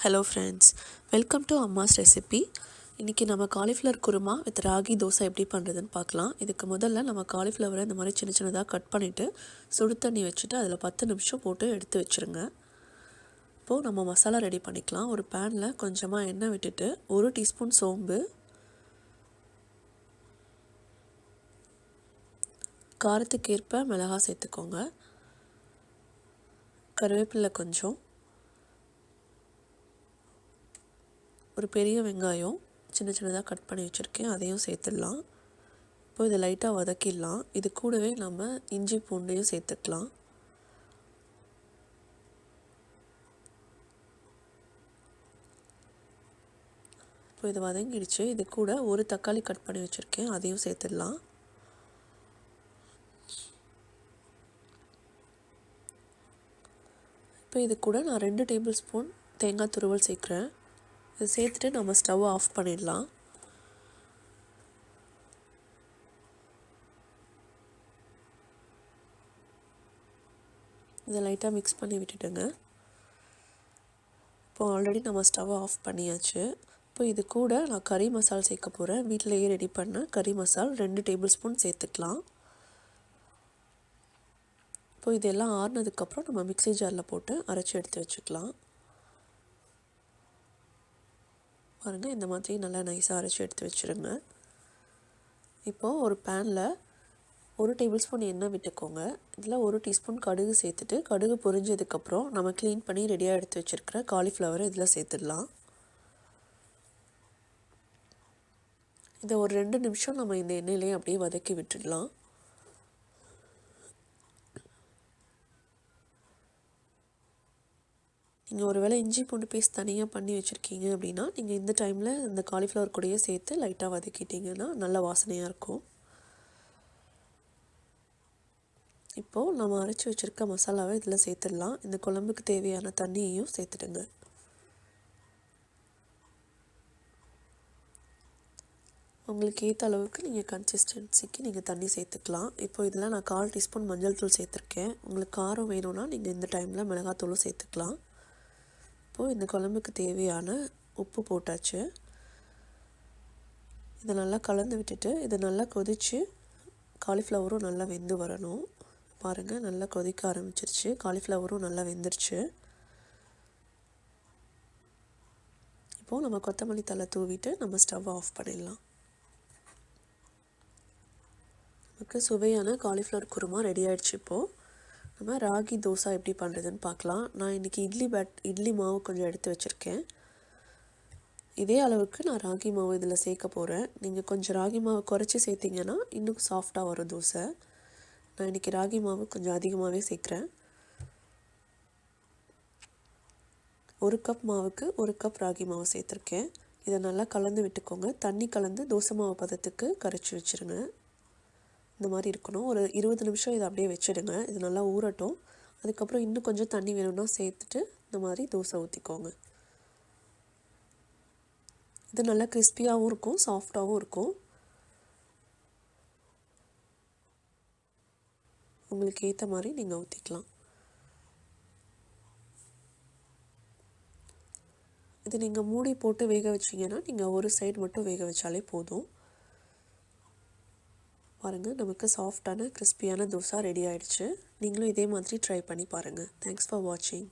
Hello friends, welcome to Amma's recipe. இன்றைக்கி நம்ம cauliflower kurma with ragi dosa எப்படி பண்ணுறதுன்னு பார்க்கலாம். இதுக்கு முதல்ல நம்ம காலிஃப்ளவரை இந்த மாதிரி சின்ன சின்னதாக கட் பண்ணிவிட்டு சுடு தண்ணி வச்சுட்டு அதில் 10 நிமிஷம் போட்டு எடுத்து வச்சுருங்க. இப்போது நம்ம மசாலா ரெடி பண்ணிக்கலாம். ஒரு பேனில் கொஞ்சமாக எண்ணெய் விட்டுட்டு 1 டீஸ்பூன் சோம்பு, காரத்துக்கேற்ப மிளகாய் சேர்த்துக்கோங்க, கருவேப்பிலை கொஞ்சம், ஒரு பெரிய வெங்காயம் சின்ன சின்னதாக கட் பண்ணி வச்சுருக்கேன், அதையும் சேர்த்துடலாம். இப்போ இதை லைட்டாக வதக்கிடலாம். இது கூடவே நம்ம இஞ்சி பூண்டையும் சேர்த்துக்கலாம். இப்போ இது வதங்கிடுச்சு. இது கூட ஒரு தக்காளி கட் பண்ணி வச்சுருக்கேன், அதையும் சேர்த்துடலாம். இப்போ இது கூட நான் 2 டேபிள் ஸ்பூன் தேங்காய் துருவல் சேர்க்குறேன். இதை சேர்த்துட்டு நம்ம ஸ்டவ் ஆஃப் பண்ணிடலாம். இதை லைட்டாக மிக்ஸ் பண்ணி விட்டுட்டுங்க. இப்போது ஆல்ரெடி நம்ம ஸ்டவ் ஆஃப் பண்ணியாச்சு. இப்போ இது கூட நான் கறி மசால் சேர்க்க போகிறேன். வீட்டிலையே ரெடி பண்ண கறி மசால் 2 டேபிள் ஸ்பூன் சேர்த்துக்கலாம். இப்போ இதெல்லாம் ஆறுனதுக்கப்புறம் நம்ம மிக்ஸி ஜாரில் போட்டு அரைச்சி எடுத்து வச்சுக்கலாம். பாருங்கள், இந்த மாதிரி நல்லா நைஸாக அரைச்சி எடுத்து வச்சுருங்க. இப்போது ஒரு பேனில் 1 டேபிள் ஸ்பூன் எண்ணெய் விட்டுக்கோங்க. இதில் 1 டீஸ்பூன் கடுகு சேர்த்துட்டு, கடுகு பொரிஞ்சதுக்கப்புறம் நம்ம க்ளீன் பண்ணி ரெடியாக எடுத்து வச்சுருக்கிற காலிஃப்ளவரை இதில் சேர்த்துடலாம். இதை ஒரு 2 நிமிஷம் நம்ம இந்த எண்ணெயிலே அப்படியே வதக்கி விட்டுடலாம். நீங்கள் ஒரு வேளை இஞ்சி பூண்டு பேஸ்ட் தனியாக பண்ணி வச்சுருக்கீங்க அப்படின்னா நீங்கள் இந்த டைமில் இந்த காலிஃப்ளவர் கூடயே சேர்த்து லைட்டாக வதக்கிட்டிங்கன்னா நல்ல வாசனையாக இருக்கும். இப்போது நம்ம அரைச்சி வச்சுருக்க மசாலாவை இதில் சேர்த்துடலாம். இந்த குழம்புக்கு தேவையான தண்ணியையும் சேர்த்துடுங்க. உங்களுக்கு ஏற்ற அளவுக்கு நீங்கள் கன்சிஸ்டன்சிக்கு நீங்கள் தண்ணி சேர்த்துக்கலாம். இப்போ இதில் நான் 1/4 டீஸ்பூன் மஞ்சள் தூள் சேர்த்துருக்கேன். உங்களுக்கு காரம் வேணும்னா நீங்கள் இந்த டைமில் மிளகாத்தூளும் சேர்த்துக்கலாம். இப்போது இந்த குழம்புக்கு தேவையான உப்பு போட்டாச்சு. இதை நல்லா கலந்து விட்டுட்டு இதை நல்லா கொதித்து காலிஃப்ளவரும் நல்லா வெந்து வரணும். பாருங்கள், நல்லா கொதிக்க ஆரம்பிச்சிருச்சு. காலிஃப்ளவரும் நல்லா வெந்துருச்சு. இப்போது நம்ம கொத்தமல்லி தழை தூவிட்டு நம்ம ஸ்டவ் ஆஃப் பண்ணிடலாம். நமக்கு சுவையான காலிஃப்ளவர் குருமா ரெடி ஆகிடுச்சு. இப்போது நம்ம ராகி தோசை எப்படி பண்ணுறதுன்னு பார்க்கலாம். நான் இன்றைக்கி இட்லி மாவு கொஞ்சம் எடுத்து வச்சுருக்கேன். இதே அளவுக்கு நான் ராகி மாவு இதில் சேர்க்க போகிறேன். நீங்கள் கொஞ்சம் ராகி மாவு குறைச்சி சேர்த்திங்கன்னா இன்னும் சாஃப்டாக வரும் தோசை. நான் இன்றைக்கி ராகி மாவு கொஞ்சம் அதிகமாகவே சேர்க்குறேன். 1 கப் மாவுக்கு 1 கப் ராகி மாவு சேர்த்துருக்கேன். இதை நல்லா கலந்து விட்டுக்கோங்க. தண்ணி கலந்து தோசை மாவு பதத்துக்கு கரைச்சி வச்சுருங்க. இந்த மாதிரி இருக்கணும். ஒரு 20 நிமிஷம் இதை அப்படியே வச்சுடுங்க. இது நல்லா ஊறட்டும். அதுக்கப்புறம் இன்னும் கொஞ்சம் தண்ணி வேணும்னா சேர்த்துட்டு இந்த மாதிரி தோசை ஊற்றிக்கோங்க. இது நல்லா கிறிஸ்பியாகவும் இருக்கும், சாஃப்டாகவும் இருக்கும். உங்களுக்கு ஏற்ற மாதிரி நீங்கள் ஊற்றிக்கலாம். இது நீங்கள் மூடி போட்டு வேக வச்சிங்கன்னா நீங்கள் ஒரு சைடு மட்டும் வேக வச்சாலே போதும். பாருங்கள், நமக்கு சாஃப்டான கிறிஸ்பியான தோசை ரெடி ஆகிடுச்சு. நீங்களும் இதே மாதிரி ட்ரை பண்ணி பாருங்கள். தேங்க்ஸ் ஃபார் வாட்சிங்.